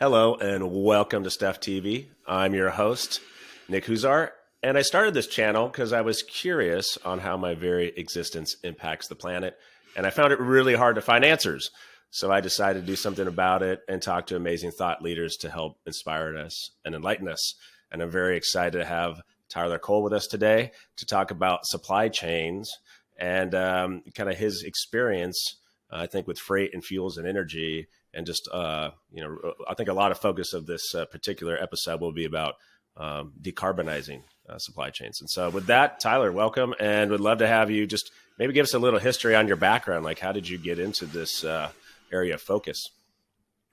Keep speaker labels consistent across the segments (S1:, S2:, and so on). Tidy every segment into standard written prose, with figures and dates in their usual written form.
S1: Hello and welcome to Stuff TV. I'm your host, Nick Huzar, and I started this channel because I was curious on how my very existence impacts the planet, and I found it really hard to find answers. So I decided to do something about it and talk to amazing thought leaders to help inspire us and enlighten us. And I'm very excited to have Tyler Cole with us today to talk about supply chains and kind of his experience, I think, with freight and fuels and energy. And just, I think a lot of focus of this particular episode will be about decarbonizing supply chains. And so with that, Tyler, welcome. And would love to have you just maybe give us a little history on your background. Like, how did you get into this area of focus?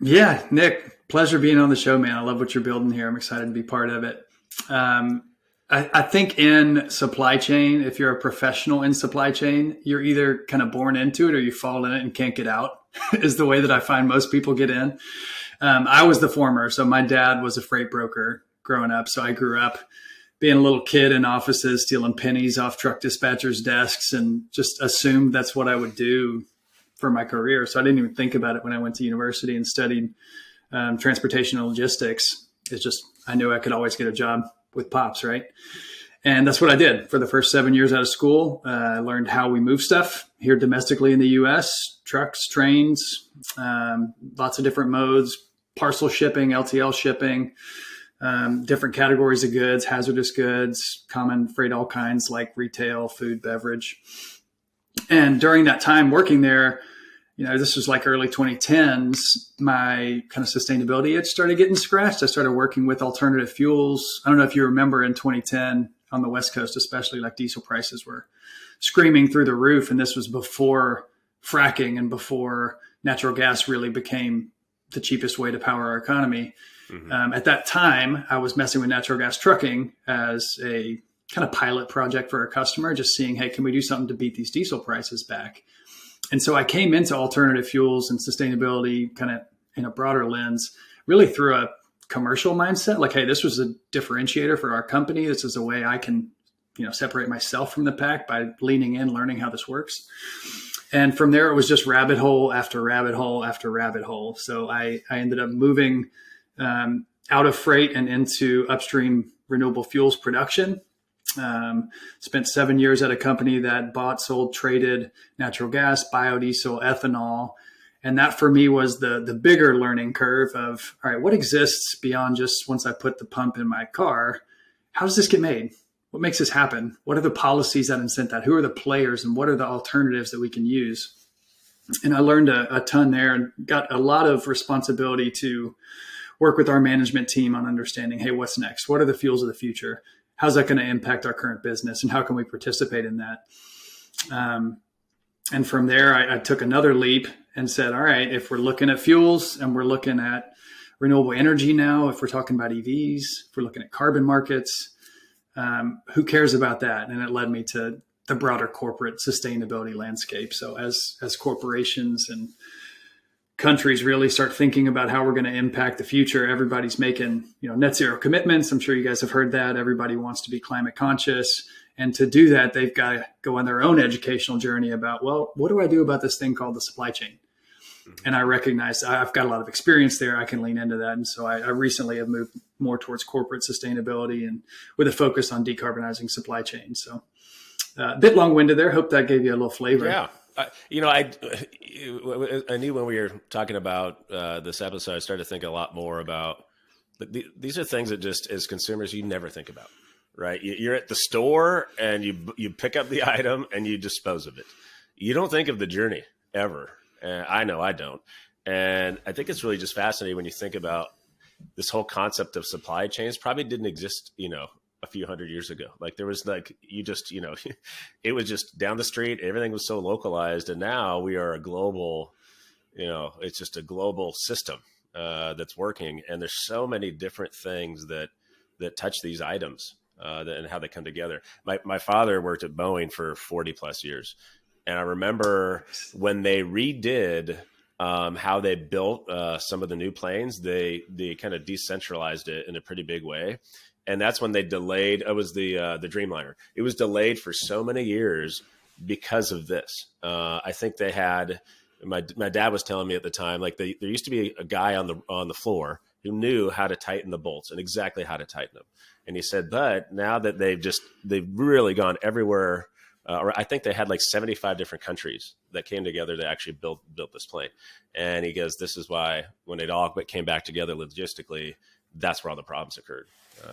S2: Yeah, Nick, pleasure being on the show, man. I love what you're building here. I'm excited to be part of it. I think in supply chain, if you're a professional in supply chain, you're either kind of born into it or you fall in it and can't get out is the way that I find most people get in. I was the former. So my dad was a freight broker growing up. So I grew up being a little kid in offices, stealing pennies off truck dispatchers' desks and just assumed that's what I would do for my career. So I didn't even think about it when I went to university and studied transportation and logistics. It's just, I knew I could always get a job with Pops, right? And that's what I did for the first 7 years out of school. I learned how we move stuff here domestically in the U.S., trucks, trains, lots of different modes, parcel shipping, LTL shipping, different categories of goods, hazardous goods, common freight, all kinds like retail, food, beverage. And during that time working there, this was like early 2010s, my kind of sustainability itch started getting scratched. I started working with alternative fuels. I don't know if you remember in 2010 on the West Coast, especially, like diesel prices were screaming through the roof. And this was before fracking and before natural gas really became the cheapest way to power our economy. Mm-hmm. At that time, I was messing with natural gas trucking as a kind of pilot project for a customer, just seeing, hey, can we do something to beat these diesel prices back? And so I came into alternative fuels and sustainability kind of in a broader lens, really through a commercial mindset. Like, hey, this was a differentiator for our company. This is a way I can, separate myself from the pack by leaning in, learning how this works. And from there, it was just rabbit hole after rabbit hole after rabbit hole. So I ended up moving out of freight and into upstream renewable fuels production. Spent 7 years at a company that bought, sold, traded natural gas, biodiesel, ethanol. And that for me was the bigger learning curve of, all right, what exists beyond just once I put the pump in my car? How does this get made? What makes this happen? What are the policies that incent that? Who are the players and what are the alternatives that we can use? And I learned a ton there and got a lot of responsibility to work with our management team on understanding, hey, what's next? What are the fuels of the future? How's that going to impact our current business and how can we participate in that? And from there, I took another leap and said, all right, if we're looking at fuels and we're looking at renewable energy now, if we're talking about EVs, if we're looking at carbon markets, who cares about that? And it led me to the broader corporate sustainability landscape. So as corporations and countries really start thinking about how we're going to impact the future, everybody's making, net zero commitments. I'm sure you guys have heard that. Everybody wants to be climate conscious. And to do that, they've got to go on their own educational journey about, well, what do I do about this thing called the supply chain? And I recognize I've got a lot of experience there. I can lean into that. And so I recently have moved more towards corporate sustainability and with a focus on decarbonizing supply chain. So a bit long-winded there. Hope that gave you a little flavor.
S1: Yeah. I knew when we were talking about this episode, I started to think a lot more about these are things that just as consumers, you never think about, right? You're at the store and you pick up the item and you dispose of it. You don't think of the journey ever. And I know I don't. And I think it's really just fascinating when you think about this whole concept of supply chains probably didn't exist, a few hundred years ago. Like there was it was just down the street. Everything was so localized. And now we are a global, it's just a global system that's working. And there's so many different things that touch these items and how they come together. My father worked at Boeing for 40 plus years. And I remember when they redid how they built some of the new planes, they kind of decentralized it in a pretty big way. And that's when they delayed, it was the Dreamliner. It was delayed for so many years because of this. I think they had, my dad was telling me at the time, like there used to be a guy on the floor who knew how to tighten the bolts and exactly how to tighten them. And he said, but now that they've really gone everywhere, or I think they had like 75 different countries that came together to actually build this plane. And he goes, this is why when it all came back together logistically, that's where all the problems occurred.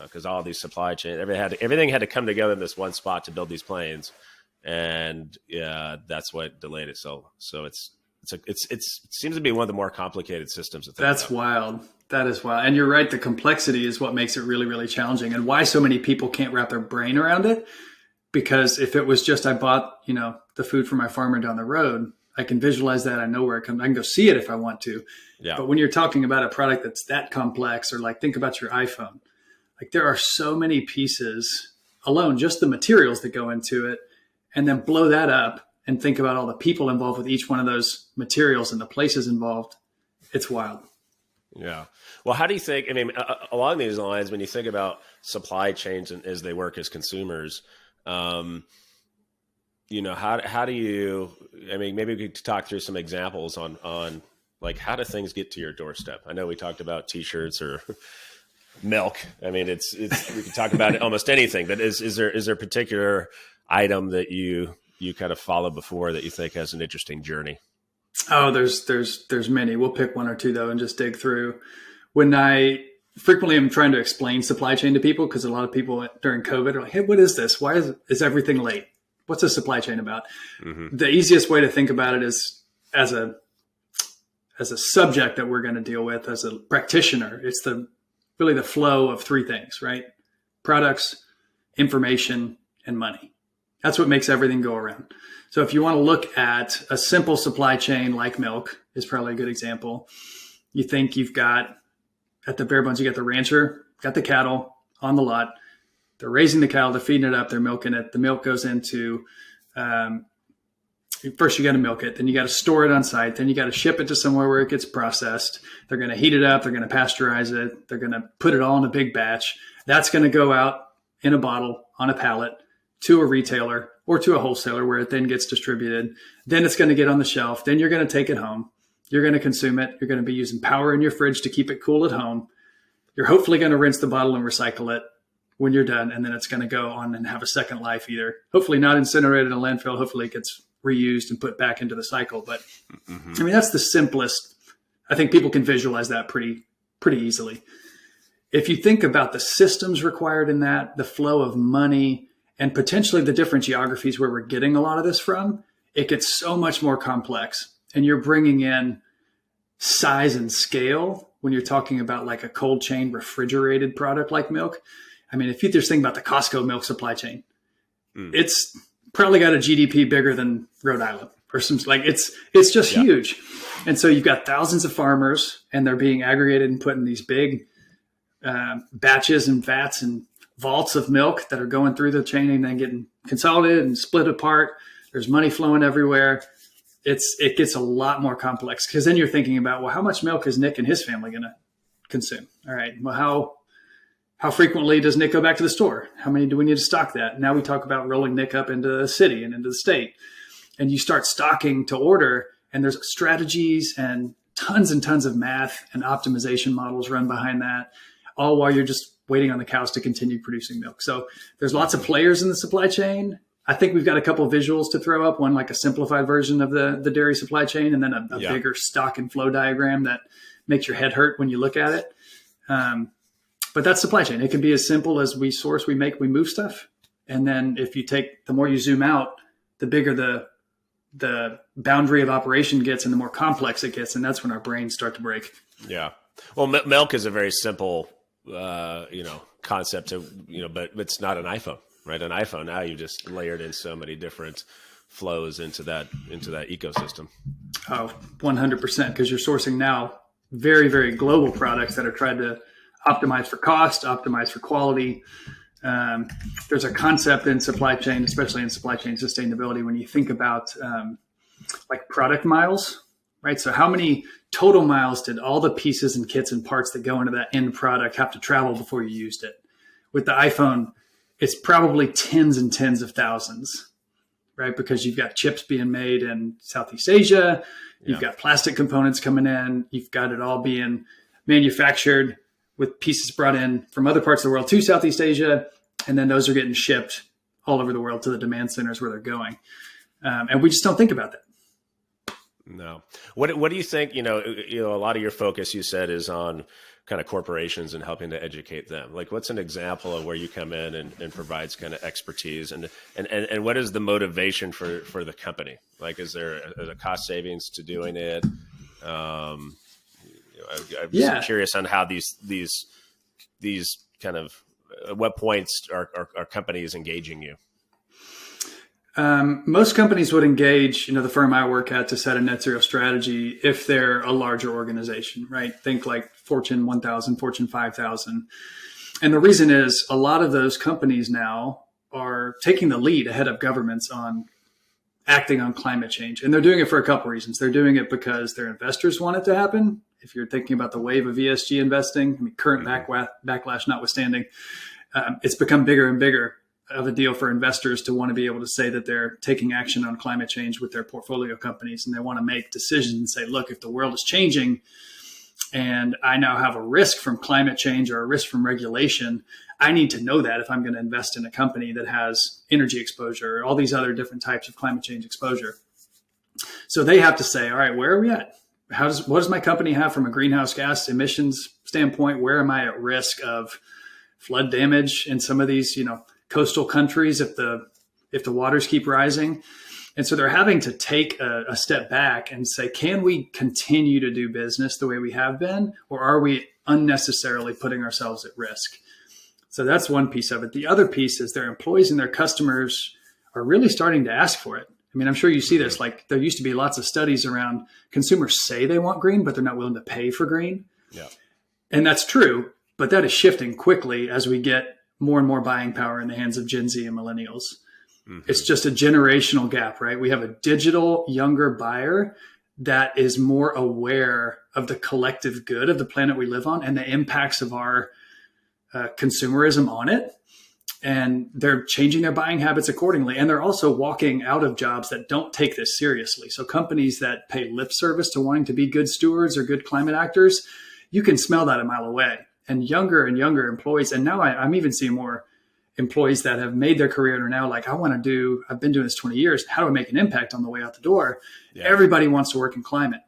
S1: Because all these supply chain, everything had to come together in this one spot to build these planes. And that's what delayed it. So it seems to be one of the more complicated systems.
S2: That's wild. That is wild. And you're right. The complexity is what makes it really, really challenging, and why so many people can't wrap their brain around it. Because if it was just, I bought, the food from my farmer down the road, I can visualize that. I know where it comes. I can go see it if I want to.
S1: Yeah.
S2: But when you're talking about a product that's that complex, or like think about your iPhone, like there are so many pieces alone, just the materials that go into it, and then blow that up and think about all the people involved with each one of those materials and the places involved. It's wild.
S1: Yeah. Well, how do you think, along these lines, when you think about supply chains and as they work as consumers, how do you, maybe we could talk through some examples on like, how do things get to your doorstep? I know we talked about t-shirts or milk. We could talk about almost anything, but is there a particular item that you kind of followed before that you think has an interesting journey?
S2: Oh, there's many. We'll pick one or two though and just dig through. When I frequently am trying to explain supply chain to people, because a lot of people during COVID are like, hey, what is this? Why is everything late? What's a supply chain about? Mm-hmm. The easiest way to think about it is as a subject that we're going to deal with as a practitioner. It's really the flow of three things, right? Products, information, and money. That's what makes everything go around. So if you want to look at a simple supply chain like milk is probably a good example. You think you've got, at the bare bones, you got the rancher, got the cattle on the lot. They're raising the cattle, they're feeding it up, they're milking it. The milk goes into, first you got to milk it, then you got to store it on site, then you got to ship it to somewhere where it gets processed. They're going to heat it up, they're going to pasteurize it, they're going to put it all in a big batch. That's going to go out in a bottle on a pallet to a retailer or to a wholesaler where it then gets distributed. Then it's going to get on the shelf. Then you're going to take it home. You're going to consume it. You're going to be using power in your fridge to keep it cool at home. You're hopefully going to rinse the bottle and recycle it when you're done. And then it's going to go on and have a second life, either hopefully not incinerated in a landfill. Hopefully it gets reused and put back into the cycle. But that's the simplest. I think people can visualize that pretty easily. If you think about the systems required in that, the flow of money, and potentially the different geographies where we're getting a lot of this from, it gets so much more complex. And you're bringing in size and scale when you're talking about like a cold chain refrigerated product like milk. If you just think about the Costco milk supply chain, it's probably got a GDP bigger than Rhode Island or something. Like it's just huge. And so you've got thousands of farmers, and they're being aggregated and put in these big batches and vats and vaults of milk that are going through the chain and then getting consolidated and split apart. There's money flowing everywhere. It gets a lot more complex, because then you're thinking about, well, how much milk is Nick and his family going to consume? All right. Well, how frequently does Nick go back to the store? How many do we need to stock that? Now we talk about rolling Nick up into the city and into the state, and you start stocking to order, and there's strategies and tons of math and optimization models run behind that, all while you're just waiting on the cows to continue producing milk. So there's lots of players in the supply chain. I think we've got a couple of visuals to throw up, one like a simplified version of the dairy supply chain, and then a bigger stock and flow diagram that makes your head hurt when you look at it. But that's supply chain. It can be as simple as we source, we make, we move stuff. And then if you take, the more you zoom out, the bigger the boundary of operation gets and the more complex it gets. And that's when our brains start to break.
S1: Yeah. Well, milk is a very simple, concept but it's not an iPhone, right? An iPhone, now you just layered in so many different flows into that ecosystem. Oh,
S2: 100%. Because you're sourcing now very, very global products that are trying to optimize for cost, optimize for quality. There's a concept in supply chain, especially in supply chain sustainability, when you think about like product miles, right? So how many total miles did all the pieces and kits and parts that go into that end product have to travel before you used it? With the iPhone, it's probably tens and tens of thousands, right? Because you've got chips being made in Southeast Asia, you've got plastic components coming in, you've got it all being manufactured with pieces brought in from other parts of the world to Southeast Asia. And then those are getting shipped all over the world to the demand centers where they're going. And we just don't think about that.
S1: No. What do you think, a lot of your focus, you said, is on kind of corporations and helping to educate them. Like, what's an example of where you come in and provides kind of expertise, and what is the motivation for the company? Like, is there a cost savings to doing it? I'm just curious on how these kind of, at what points are companies engaging you?
S2: Most companies would engage, the firm I work at, to set a net zero strategy if they're a larger organization, right? Think like Fortune 1000, Fortune 5000. And the reason is a lot of those companies now are taking the lead ahead of governments on acting on climate change. And they're doing it for a couple reasons. They're doing it because their investors want it to happen. If you're thinking about the wave of ESG investing, current backlash notwithstanding, it's become bigger and bigger of a deal for investors to want to be able to say that they're taking action on climate change with their portfolio companies. And they want to make decisions and say, look, if the world is changing and I now have a risk from climate change or a risk from regulation, I need to know that if I'm going to invest in a company that has energy exposure or all these other different types of climate change exposure. So they have to say, all right, where are we at? What does my company have from a greenhouse gas emissions standpoint? Where am I at risk of flood damage in some of these, coastal countries if the waters keep rising? And so they're having to take a step back and say, can we continue to do business the way we have been, or are we unnecessarily putting ourselves at risk? So that's one piece of it. The other piece is their employees and their customers are really starting to ask for it. I'm sure you see this, like there used to be lots of studies around consumers say they want green, but they're not willing to pay for green.
S1: Yeah.
S2: And that's true, but that is shifting quickly as we get more and more buying power in the hands of Gen Z and millennials. Mm-hmm. It's just a generational gap, right? We have a digital younger buyer that is more aware of the collective good of the planet we live on and the impacts of our consumerism on it. And they're changing their buying habits accordingly. And they're also walking out of jobs that don't take this seriously. So companies that pay lip service to wanting to be good stewards or good climate actors, you can smell that a mile away. And younger employees. And now I'm even seeing more employees that have made their career and are now like, I've been doing this 20 years. How do I make an impact on the way out the door? Yeah. Everybody wants to work in climate.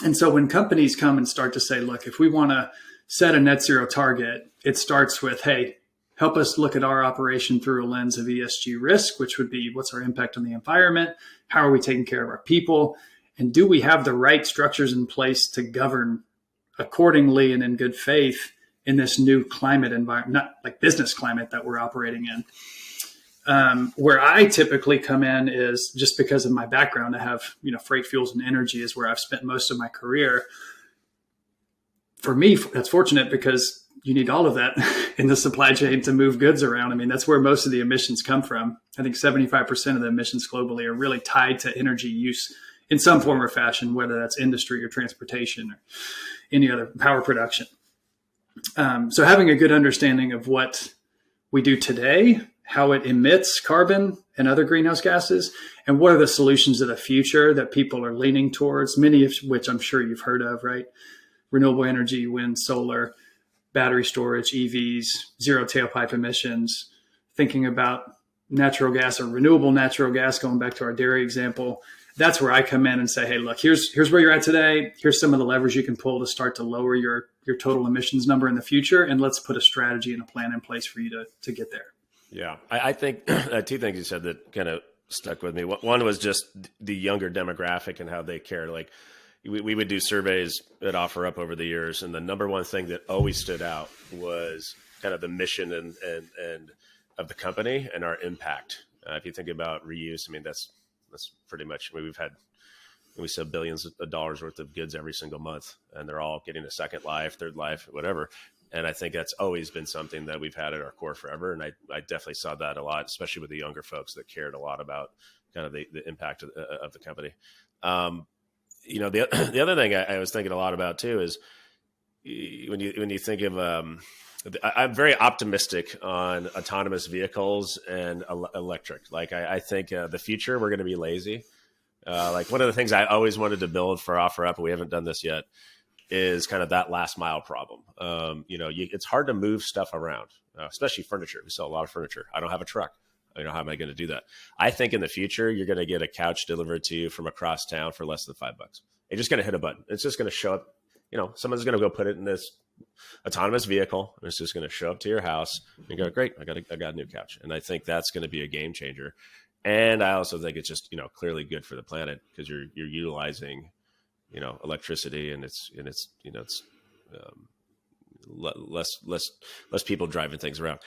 S2: And so when companies come and start to say, look, if we want to set a net zero target, it starts with, hey, help us look at our operation through a lens of ESG risk, which would be what's our impact on the environment? How are we taking care of our people? And do we have the right structures in place to govern accordingly and in good faith in this new climate environment, not like business climate that we're operating in? Where I typically come in is just because of my background. I have, freight fuels and energy is where I've spent most of my career. For me, that's fortunate because you need all of that in the supply chain to move goods around. That's where most of the emissions come from. I think 75% of the emissions globally are really tied to energy use in some form or fashion, whether that's industry or transportation or any other power production. So having a good understanding of what we do today, how it emits carbon and other greenhouse gases, and what are the solutions of the future that people are leaning towards, many of which I'm sure you've heard of, right? Renewable energy, wind, solar, battery storage, EVs, zero tailpipe emissions, thinking about natural gas or renewable natural gas, going back to our dairy example. That's where I come in and say, hey, look, here's where you're at today. Here's some of the levers you can pull to start to lower your total emissions number in the future. And let's put a strategy and a plan in place for you to get there. Yeah.
S1: I think two things you said that kind of stuck with me. One was just the younger demographic and how they care. Like we would do surveys at OfferUp over the years. And the number one thing that always stood out was kind of the mission and of the company and our impact. If you think about reuse, that's pretty much, we sell billions of dollars worth of goods every single month, and they're all getting a second life, third life, whatever. And I think that's always been something that we've had at our core forever. And I definitely saw that a lot, especially with the younger folks that cared a lot about kind of the impact of the company. The other thing I was thinking a lot about too is when you think of, I'm very optimistic on autonomous vehicles and electric. Like I think the future, we're going to be lazy. Like one of the things I always wanted to build for OfferUp, and we haven't done this yet, is kind of that last mile problem. It's hard to move stuff around, especially furniture. We sell a lot of furniture. I don't have a truck. How am I going to do that? I think in the future, you're going to get a couch delivered to you from across town for less than $5. You're just going to hit a button. It's just going to show up. Someone's going to go put it in this autonomous vehicle. And it's just going to show up to your house and go, great, I got a new couch. And I think that's going to be a game changer. And I also think it's just, clearly good for the planet because you're utilizing, electricity and it's less people driving things around.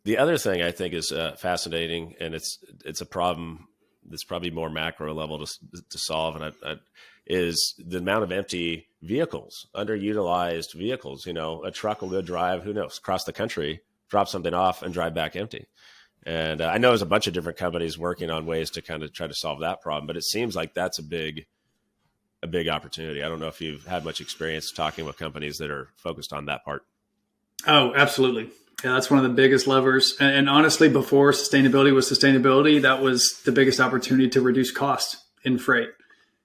S1: The other thing I think is fascinating, and it's a problem that's probably more macro level to solve, and is the amount of empty vehicles, underutilized vehicles. A truck will go drive, who knows, across the country, drop something off, and drive back empty. And I know there's a bunch of different companies working on ways to kind of try to solve that problem, but it seems like that's a big opportunity. I don't know if you've had much experience talking with companies that are focused on that part.
S2: Oh, absolutely. Yeah, that's one of the biggest levers. And honestly, before sustainability was sustainability, that was the biggest opportunity to reduce cost in freight.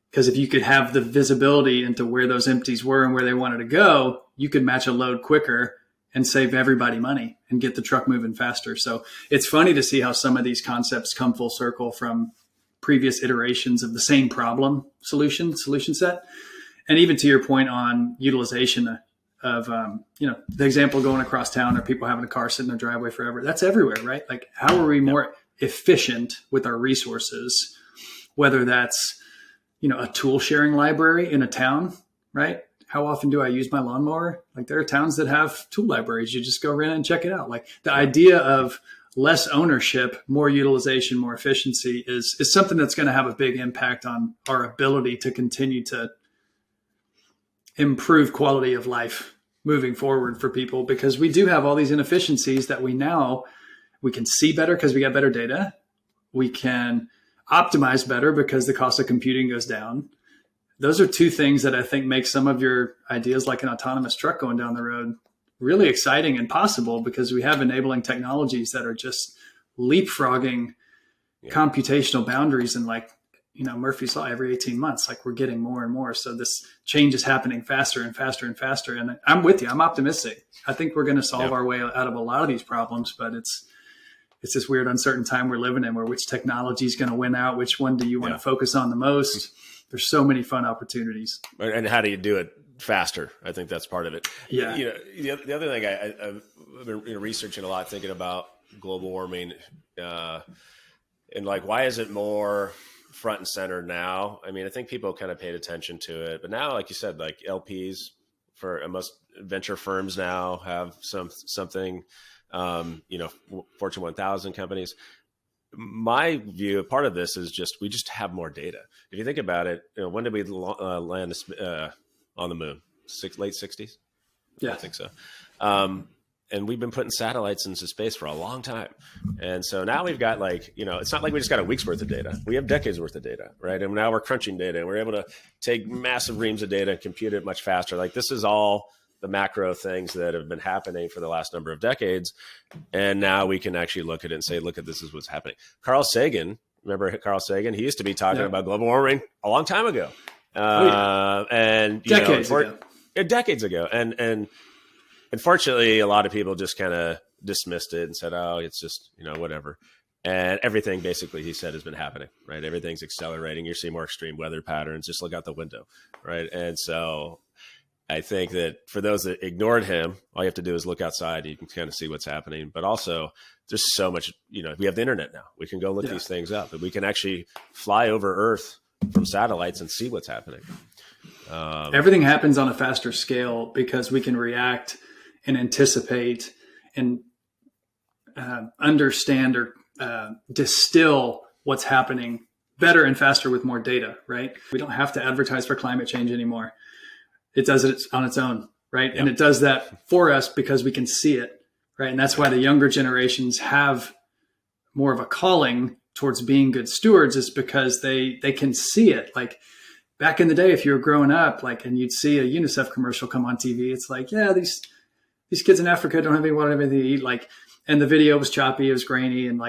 S2: Because if you could have the visibility into where those empties were and where they wanted to go, you could match a load quicker and save everybody money and get the truck moving faster. So it's funny to see how some of these concepts come full circle from previous iterations of the same problem solution set. And even to your point on utilization of, the example going across town or people having a car sit in their driveway forever, that's everywhere, right? Like, how are we more efficient with our resources, whether that's, a tool sharing library in a town, right? How often do I use my lawnmower? Like, there are towns that have tool libraries. You just go in and check it out. Like, the idea of less ownership, more utilization, more efficiency is something that's going to have a big impact on our ability to continue to improve quality of life moving forward for people, because we do have all these inefficiencies that we can see better because we got better data. We can optimize better because the cost of computing goes down. Those are two things that I think make some of your ideas, like an autonomous truck going down the road, really exciting and possible, because we have enabling technologies that are just leapfrogging computational boundaries. And Murphy's Law, every 18 months, like, we're getting more and more. So this change is happening faster and faster and faster. And I'm with you. I'm optimistic. I think we're going to solve our way out of a lot of these problems, but it's this weird, uncertain time we're living in, where which technology is going to win out, which one do you want to focus on the most? There's so many fun opportunities.
S1: And how do you do it faster? I think that's part of it.
S2: Yeah.
S1: The other thing I've been researching a lot, thinking about global warming, and why is it more front and center now? I mean, I think people kind of paid attention to it, but now, like you said, like LPs for most venture firms now have something, Fortune 1000 companies. My view, part of this is we just have more data. If you think about it, when did we land on the moon? Late 60s?
S2: Yeah,
S1: I think so. And we've been putting satellites into space for a long time. And so now we've got it's not like we just got a week's worth of data. We have decades worth of data, right? And now we're crunching data, and we're able to take massive reams of data and compute it much faster. Like, this is all the macro things that have been happening for the last number of decades. And now we can actually look at it and say, look, this is what's happening. Carl Sagan, remember Carl Sagan? He used to be talking about global warming a long time ago. And
S2: decades ago.
S1: Decades ago. And unfortunately, a lot of people just kind of dismissed it and said, oh, it's just, whatever. And everything basically he said has been happening, right? Everything's accelerating. You're seeing more extreme weather patterns. Just look out the window, right? And so I think that for those that ignored him, all you have to do is look outside. You can kind of see what's happening. But also, there's so much, we have the internet now. We can go look these things up, and we can actually fly over Earth from satellites and see what's happening.
S2: Everything happens on a faster scale because we can react and anticipate and understand or distill what's happening better and faster with more data, right? We don't have to advertise for climate change anymore. It does it on its own, right? Yep. And it does that for us because we can see it, right? And that's why the younger generations have more of a calling towards being good stewards, is because they can see it. Like, back in the day, if you were growing up, and you'd see a UNICEF commercial come on TV, it's like, yeah, these kids in Africa don't have any water, anything to eat. And the video was choppy, it was grainy, and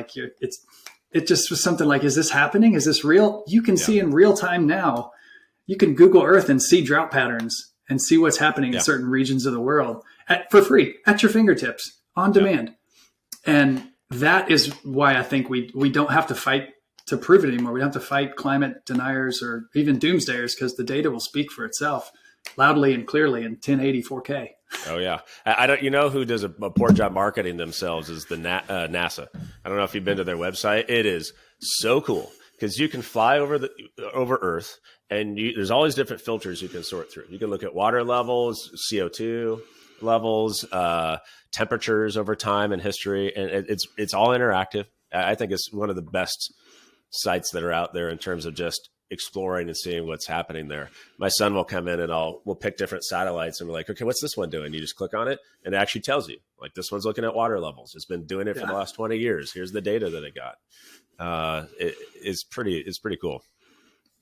S2: it just was something like, is this happening? Is this real? You can see in real time now. You can Google Earth and see drought patterns and see what's happening in
S1: Yeah.
S2: certain regions of the world for free, at your fingertips, on demand. And that is why I think we don't have to fight to prove it anymore. We don't have to fight climate deniers or even doomsdayers, because the data will speak for itself loudly and clearly in 1080 4K.
S1: Oh yeah, I don't. You know who does a poor job marketing themselves is the NASA. I don't know if you've been to their website. It is so cool because you can fly over Earth, and there's all these different filters you can sort through. You can look at water levels, CO2 levels, temperatures over time and history, and it's all interactive. I think it's one of the best sites that are out there in terms of just exploring and seeing what's happening there. My son will come in and we'll pick different satellites and we're like, okay, what's this one doing? You just click on it and it actually tells you, like, this one's looking at water levels. It's been doing it for the last 20 years. Here's the data that it got. It's pretty cool.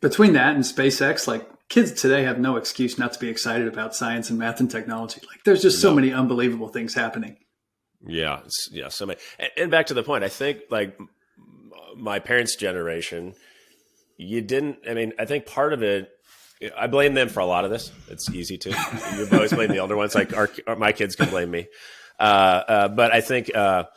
S2: Between that and SpaceX, like, kids today have no excuse not to be excited about science and math and technology. Like, there's just so many unbelievable things happening.
S1: Yeah. So many. And back to the point, I think, like, my parents' generation, I think part of it, I blame them for a lot of this. It's easy to. You've always blamed the older ones. Like my kids can blame me. But I think, a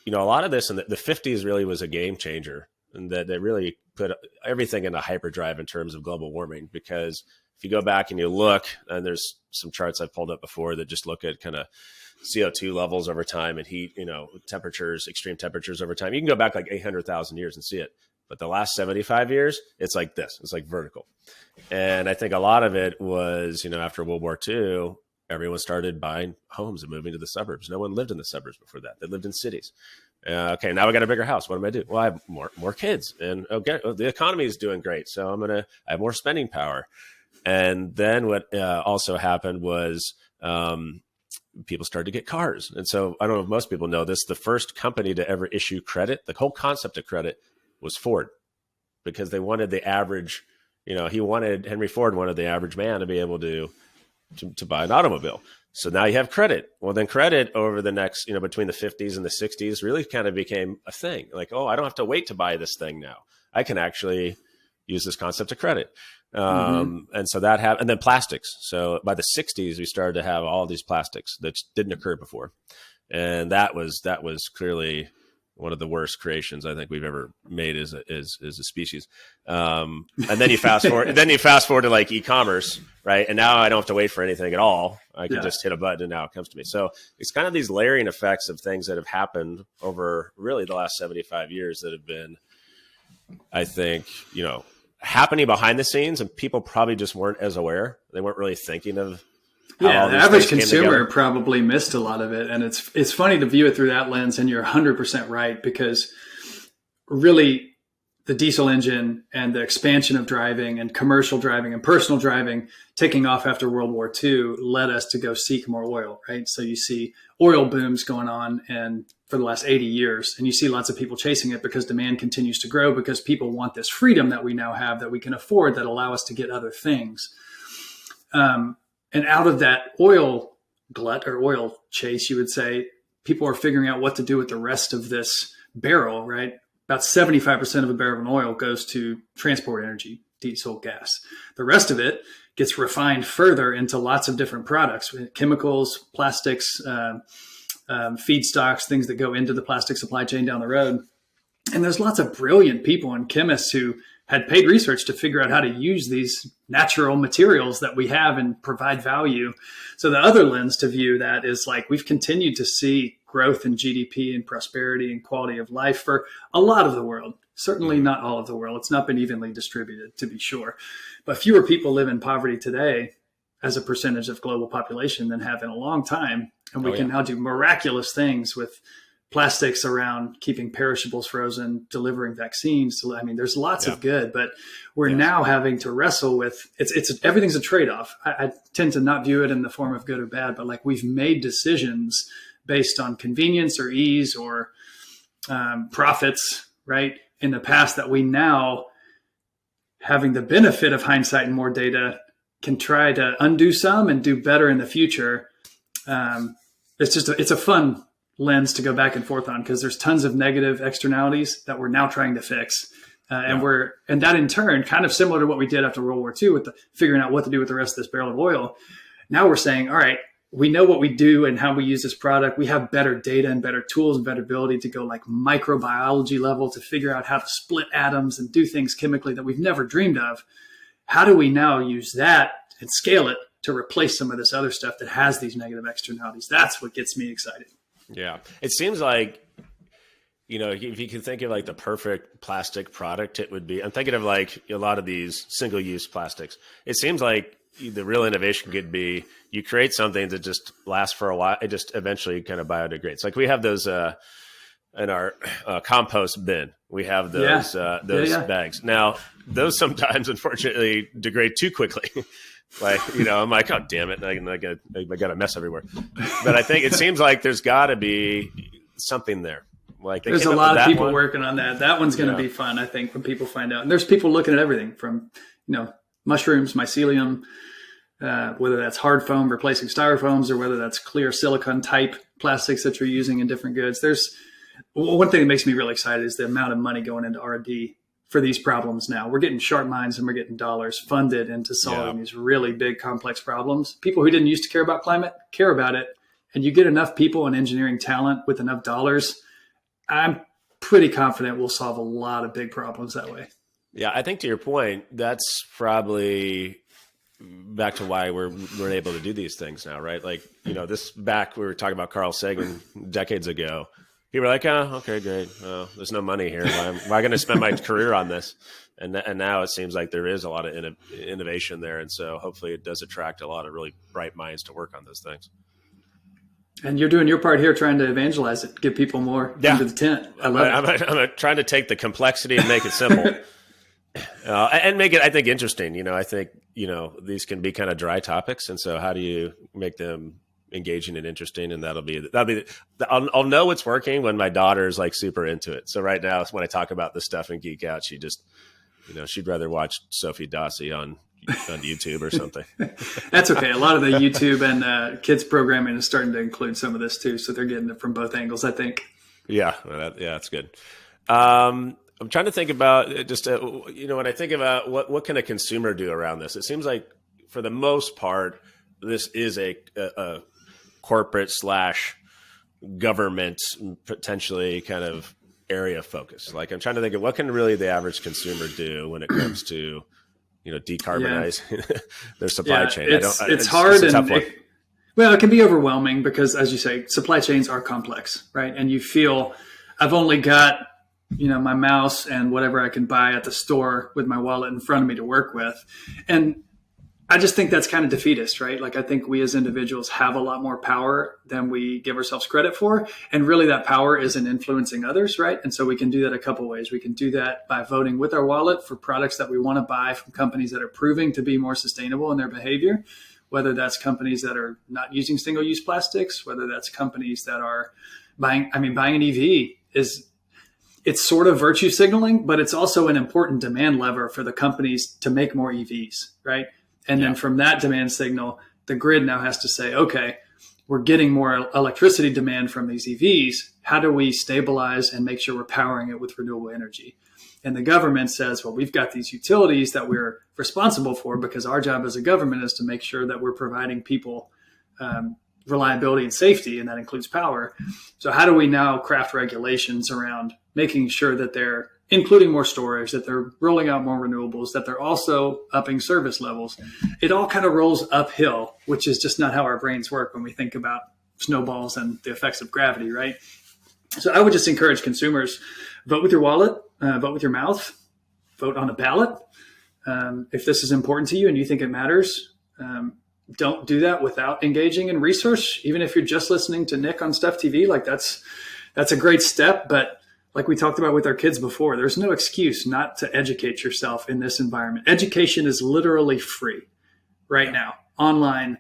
S1: lot of this in the 50s really was a game changer, and that really put everything into hyperdrive in terms of global warming. Because if you go back and you look, and there's some charts I've pulled up before that just look at kind of CO2 levels over time and heat, temperatures, extreme temperatures over time. You can go back like 800,000 years and see it. But the last 75 years, it's like this. It's like vertical. And I think a lot of it was, after World War II, everyone started buying homes and moving to the suburbs. No one lived in the suburbs before that. They lived in cities. Okay, now I got a bigger house. What am I do? Well, I have more kids. And the economy is doing great. So I have more spending power. And then what also happened was people started to get cars. And so I don't know if most people know this. The first company to ever issue credit, the whole concept of credit, was Ford, because they wanted the average, Henry Ford wanted the average man to be able to buy an automobile. So now you have credit. Well, then credit over the next, between the 50s and the 60s really kind of became a thing. Like, oh, I don't have to wait to buy this thing now. I can actually use this concept of credit. And so that happened. And then plastics. So by the 60s, we started to have all these plastics that didn't occur before. And that was clearly one of the worst creations I think we've ever made as a species. And then you fast forward to like e-commerce, right? And now I don't have to wait for anything at all. I can just hit a button and now it comes to me. So it's kind of these layering effects of things that have happened over really the last 75 years that have been, I think, happening behind the scenes, and people probably just weren't as aware. They weren't really thinking of
S2: the average consumer probably missed a lot of it. And it's funny to view it through that lens, and you're 100% right, because really the diesel engine and the expansion of driving and commercial driving and personal driving taking off after World War II led us to go seek more oil, right? So you see oil booms going on and for the last 80 years, and you see lots of people chasing it because demand continues to grow, because people want this freedom that we now have, that we can afford, that allow us to get other things. And out of that oil glut or oil chase, you would say, people are figuring out what to do with the rest of this barrel, right? About 75% of a barrel of oil goes to transport energy, diesel, gas. The rest of it gets refined further into lots of different products, chemicals, plastics, feedstocks, things that go into the plastic supply chain down the road. And there's lots of brilliant people and chemists who had paid research to figure out how to use these natural materials that we have and provide value. So the other lens to view that is like, we've continued to see growth in GDP and prosperity and quality of life for a lot of the world. Certainly not all of the world. It's not been evenly distributed, to be sure. But fewer people live in poverty today as a percentage of global population than have in a long time. And we can now do miraculous things with plastics around keeping perishables frozen, delivering vaccines. I mean, there's lots of good, but we're now having to wrestle with everything's a trade-off. I tend to not view it in the form of good or bad, but like, we've made decisions based on convenience or ease or profits, right, in the past, that we now, having the benefit of hindsight and more data, can try to undo some and do better in the future. It's a fun lens to go back and forth on, because there's tons of negative externalities that we're now trying to fix. And that in turn, kind of similar to what we did after World War II with figuring out what to do with the rest of this barrel of oil. Now we're saying, all right, we know what we do and how we use this product. We have better data and better tools and better ability to go like microbiology level to figure out how to split atoms and do things chemically that we've never dreamed of. How do we now use that and scale it to replace some of this other stuff that has these negative externalities? That's what gets me excited.
S1: Yeah. It seems like, if you can think of like the perfect plastic product, it would be, I'm thinking of like a lot of these single-use plastics. It seems like the real innovation could be you create something that just lasts for a while. It just eventually kind of biodegrades. Like we have those in our compost bin. We have those bags. Now, those sometimes, unfortunately, degrade too quickly. Like, I'm like, oh, damn it. I got a mess everywhere. But I think it seems like there's got to be something there. Like
S2: there's a lot of people working on that. That one's going to be fun, I think, when people find out. And there's people looking at everything from, mushrooms, mycelium, whether that's hard foam replacing styrofoams or whether that's clear silicone type plastics that you're using in different goods. There's one thing that makes me really excited is the amount of money going into R&D for these problems now. We're getting sharp minds and we're getting dollars funded into solving these really big, complex problems. People who didn't used to care about climate care about it. And you get enough people and engineering talent with enough dollars, I'm pretty confident we'll solve a lot of big problems that way.
S1: Yeah, I think to your point, that's probably back to why we're able to do these things now, right? Like, this back, we were talking about Carl Sagan decades ago. People were like, oh, okay, great. Oh, there's no money here. Why am I going to spend my career on this? And now it seems like there is a lot of innovation there. And so hopefully it does attract a lot of really bright minds to work on those things. And
S2: you're doing your part here, trying to evangelize it, get people more into the tent. I love it.
S1: I'm trying to take the complexity and make it simple. And make it, I think, interesting. I think, these can be kind of dry topics. And so how do you make them engaging and interesting? And I'll know it's working when my daughter's like super into it. So right now, when I talk about this stuff and geek out, she just, she'd rather watch Sophie Dossi on YouTube or something.
S2: That's okay. A lot of the YouTube and kids programming is starting to include some of this too. So they're getting it from both angles, I think.
S1: Yeah. That's good. I'm trying to think about just, when I think about what can a consumer do around this, it seems like for the most part, this is a corporate / government potentially kind of area of focus. Like I'm trying to think of what can really the average consumer do when it comes to, decarbonize their supply chain.
S2: It's hard. It can be overwhelming because, as you say, supply chains are complex, right? And you feel I've only got, my mouse and whatever I can buy at the store with my wallet in front of me to work with. And I just think that's kind of defeatist, right? Like I think we as individuals have a lot more power than we give ourselves credit for. And really that power is in influencing others, right? And so we can do that a couple of ways. We can do that by voting with our wallet for products that we want to buy from companies that are proving to be more sustainable in their behavior, whether that's companies that are not using single-use plastics, whether that's companies that are buying an EV it's sort of virtue signaling, but it's also an important demand lever for the companies to make more EVs, right? And then from that demand signal, the grid now has to say, okay, we're getting more electricity demand from these EVs. How do we stabilize and make sure we're powering it with renewable energy? And the government says, well, we've got these utilities that we're responsible for because our job as a government is to make sure that we're providing people reliability and safety, and that includes power. So how do we now craft regulations around making sure that they're including more storage, that they're rolling out more renewables, that they're also upping service levels? It all kind of rolls uphill, which is just not how our brains work when we think about snowballs and the effects of gravity, right? So I would just encourage consumers, vote with your wallet, vote with your mouth, vote on a ballot. If this is important to you and you think it matters, don't do that without engaging in research. Even if you're just listening to Nick on Stuff TV, like that's a great step. But like we talked about with our kids before, there's no excuse not to educate yourself in this environment. Education is literally free right now. Online,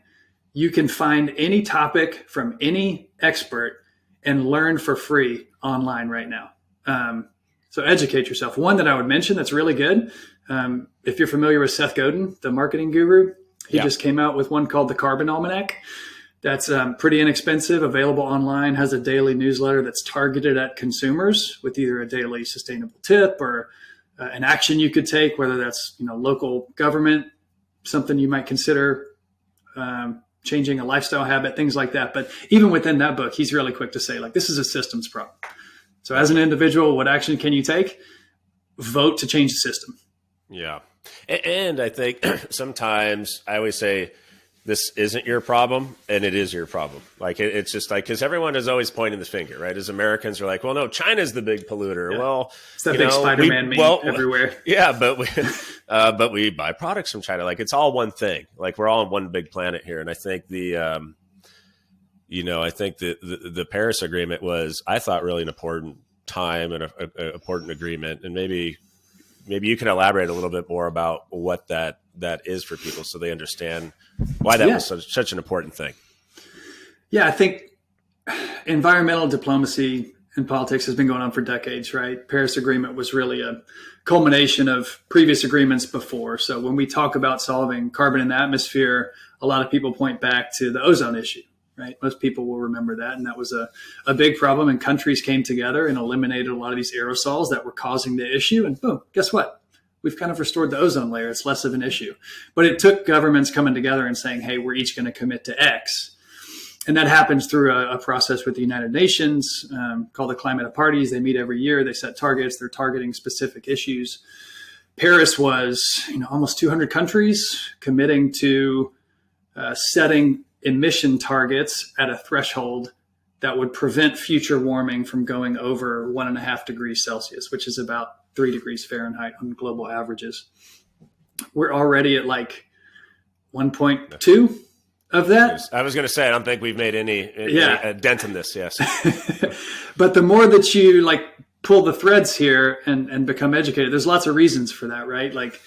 S2: you can find any topic from any expert and learn for free online right now. So educate yourself. One that I would mention that's really good, if you're familiar with Seth Godin, the marketing guru, he just came out with one called the Carbon Almanac. That's pretty inexpensive, available online, has a daily newsletter that's targeted at consumers with either a daily sustainable tip or an action you could take, whether that's, local government, something you might consider changing a lifestyle habit, things like that. But even within that book, he's really quick to say, like, this is a systems problem. So as an individual, what action can you take? Vote to change the system.
S1: Yeah. And I think sometimes I always say, this isn't your problem, and it is your problem. Like, it's just like, because everyone is always pointing the finger, right? As Americans are like, well, no, China's the big polluter. Yeah. Well,
S2: it's that big Spider-Man meme everywhere.
S1: Yeah, but we buy products from China. Like, it's all one thing. Like, we're all on one big planet here. And I think the Paris Agreement was, I thought, really an important time and an important agreement. And maybe you can elaborate a little bit more about what that is for people, so they understand why that was such an important thing. Yeah,
S2: I think environmental diplomacy in politics has been going on for decades, right? Paris Agreement was really a culmination of previous agreements before. So when we talk about solving carbon in the atmosphere, a lot of people point back to the ozone issue, right? Most people will remember that. And that was a big problem. And countries came together and eliminated a lot of these aerosols that were causing the issue. And boom, guess what? We've kind of restored the ozone layer. It's less of an issue. But it took governments coming together and saying, hey, we're each going to commit to X. And that happens through a process with the United Nations called the Climate of Parties. They meet every year. They set targets. They're targeting specific issues. Paris was almost 200 countries committing to setting emission targets at a threshold that would prevent future warming from going over 1.5 degrees Celsius, which is about 3 degrees Fahrenheit on global averages. We're already at like 1.2 of that.
S1: I was going to say, I don't think we've made any dent in this. Yes.
S2: But the more that you like pull the threads here and become educated, there's lots of reasons for that, right? Like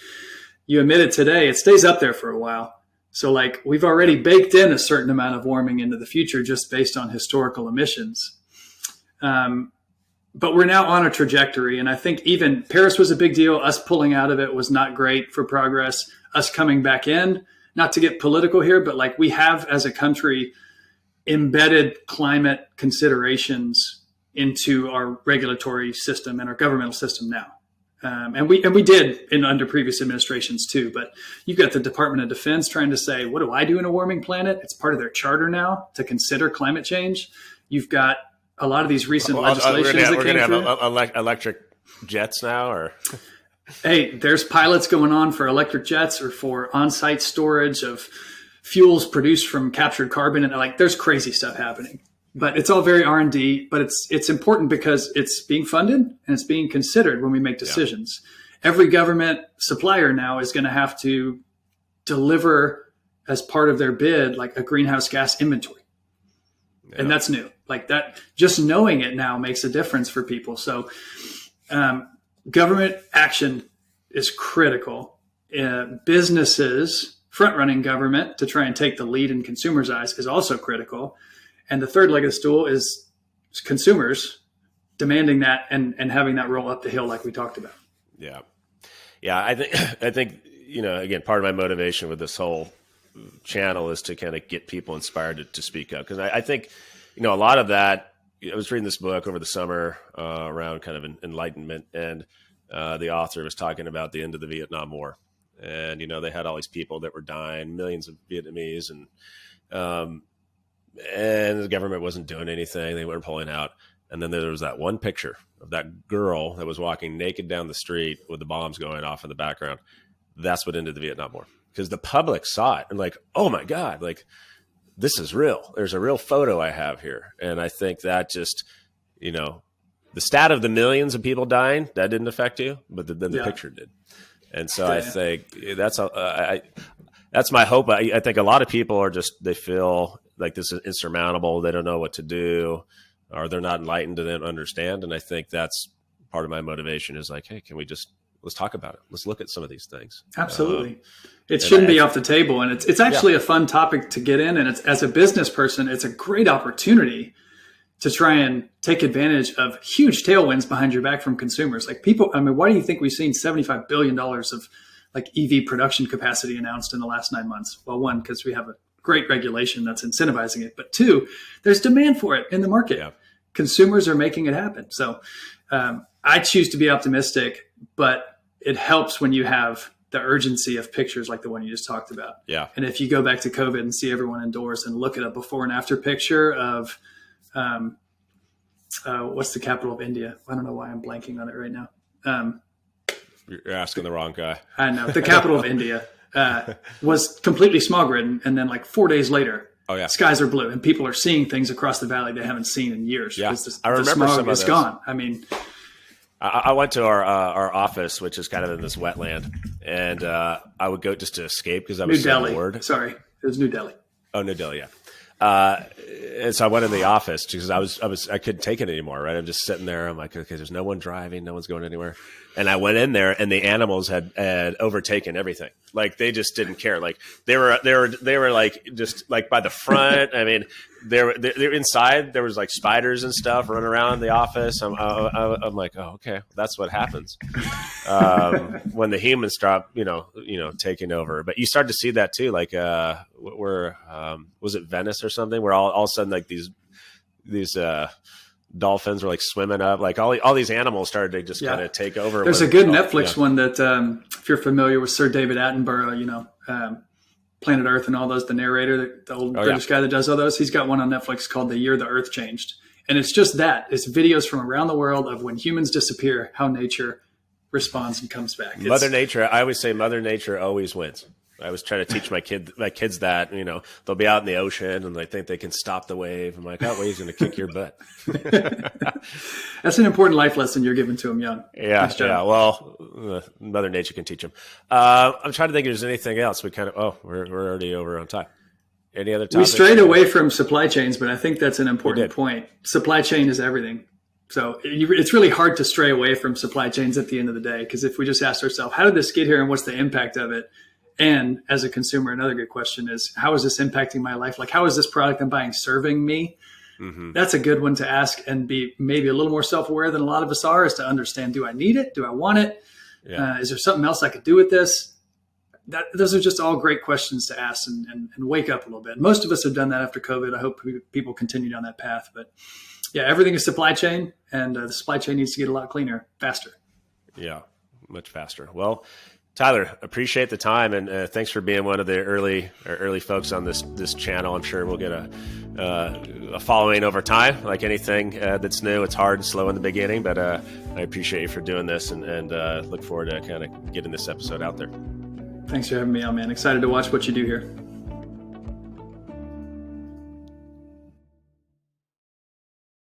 S2: you admitted today, it stays up there for a while. So like we've already baked in a certain amount of warming into the future just based on historical emissions. But we're now on a trajectory. And I think even Paris was a big deal. Us pulling out of it was not great for progress. Us coming back in, not to get political here, but like we have as a country embedded climate considerations into our regulatory system and our governmental system now. And we did under previous administrations too, but you've got the Department of Defense trying to say, what do I do in a warming planet? It's part of their charter now to consider climate change. You've got a lot of these recent legislations
S1: we're going to have electric jets now, or
S2: hey, there's pilots going on for electric jets or for on-site storage of fuels produced from captured carbon, and like there's crazy stuff happening. But it's all very R&D, but it's important because it's being funded and it's being considered when we make decisions. Yeah. Every government supplier now is going to have to deliver as part of their bid like a greenhouse gas inventory. Yeah. And that's new. Like that, just knowing it now makes a difference for people. So government action is critical. Businesses front-running government to try and take the lead in consumers' eyes is also critical. And the third leg of the stool is consumers demanding that and having that roll up the hill like we talked about.
S1: Yeah. Yeah. I think, again, part of my motivation with this whole channel is to kind of get people inspired to speak up. Because I think, a lot of that, I was reading this book over the summer around kind of enlightenment, and the author was talking about the end of the Vietnam War. And, they had all these people that were dying, millions of Vietnamese, and the government wasn't doing anything. They weren't pulling out. And then there was that one picture of that girl that was walking naked down the street with the bombs going off in the background. That's what ended the Vietnam War, because the public saw it and like, oh my God, like this is real. There's a real photo I have here. And I think that just, the stat of the millions of people dying, that didn't affect you, but then the picture did. And so I think that's my hope. I think a lot of people are they feel like this is insurmountable. They don't know what to do, or they're not enlightened and they don't understand. And I think that's part of my motivation is like, hey, let's talk about it. Let's look at some of these things.
S2: Absolutely. It shouldn't be off the table. And it's actually a fun topic to get in. And it's, as a business person, it's a great opportunity to try and take advantage of huge tailwinds behind your back from consumers. Like people, why do you think we've seen $75 billion of like EV production capacity announced in the last 9 months? Well, one, because we have a great regulation that's incentivizing it. But two, there's demand for it in the market. Yeah. Consumers are making it happen. So I choose to be optimistic, but it helps when you have the urgency of pictures like the one you just talked about.
S1: Yeah.
S2: And if you go back to COVID and see everyone indoors and look at a before and after picture of, what's the capital of India? I don't know why I'm blanking on it right now.
S1: You're asking the wrong guy.
S2: I know. The capital of India was completely smog ridden. And then like 4 days later, skies are blue and people are seeing things across the valley they haven't seen in years.
S1: Yeah. I
S2: The
S1: remember
S2: smog
S1: some of
S2: is
S1: those.
S2: gone. I mean,
S1: I went to our office, which is kind of in this wetland, and I would go just to escape because I was
S2: New
S1: so
S2: Delhi.
S1: bored.
S2: Sorry, it was New Delhi.
S1: Oh, New Delhi, yeah. And so I went in the office because I couldn't take it anymore. Right, I'm just sitting there. I'm like, okay, there's no one driving, no one's going anywhere. And I went in there, and the animals had overtaken everything. Like they just didn't care. Like they were like just like by the front. I mean, they're inside. There was like spiders and stuff running around the office. I'm like, oh, okay, that's what happens when the humans stop, taking over. But you start to see that too. Like, was it Venice or something? Where all of a sudden like these dolphins were like swimming up, like all these animals started to just kind of take over.
S2: There's a good Netflix one that, if you're familiar with Sir David Attenborough, Planet Earth and all those, the narrator, the old British guy that does all those, he's got one on Netflix called The Year the Earth Changed. And it's just that. It's videos from around the world of when humans disappear, how nature responds and comes back.
S1: Mother Nature, I always say Mother Nature always wins. I was trying to teach my kids that, they'll be out in the ocean and they think they can stop the wave. I'm like, oh, wave's going to kick your butt.
S2: That's an important life lesson you're giving to them young.
S1: Yeah.
S2: Nice job.
S1: Yeah. Well, Mother Nature can teach them. I'm trying to think if there's anything else. We're already over on time. Any other topics?
S2: We strayed away from supply chains, but I think that's an important point. Supply chain is everything. So it's really hard to stray away from supply chains at the end of the day. Because if we just ask ourselves, how did this get here and what's the impact of it? And as a consumer, another good question is, how is this impacting my life? Like, how is this product I'm buying serving me? Mm-hmm. That's a good one to ask and be maybe a little more self-aware than a lot of us are, is to understand, do I need it? Do I want it? Yeah. Is there something else I could do with this? Those are just all great questions to ask and wake up a little bit. Most of us have done that after COVID. I hope people continue down that path. But yeah, everything is supply chain, and the supply chain needs to get a lot cleaner, faster.
S1: Yeah, much faster. Well, Tyler, appreciate the time, and thanks for being one of the early folks on this channel. I'm sure we'll get a following over time. Like anything that's new, it's hard and slow in the beginning, but I appreciate you for doing this, and look forward to kind of getting this episode out there.
S2: Thanks for having me on, man. Excited to watch what you do here.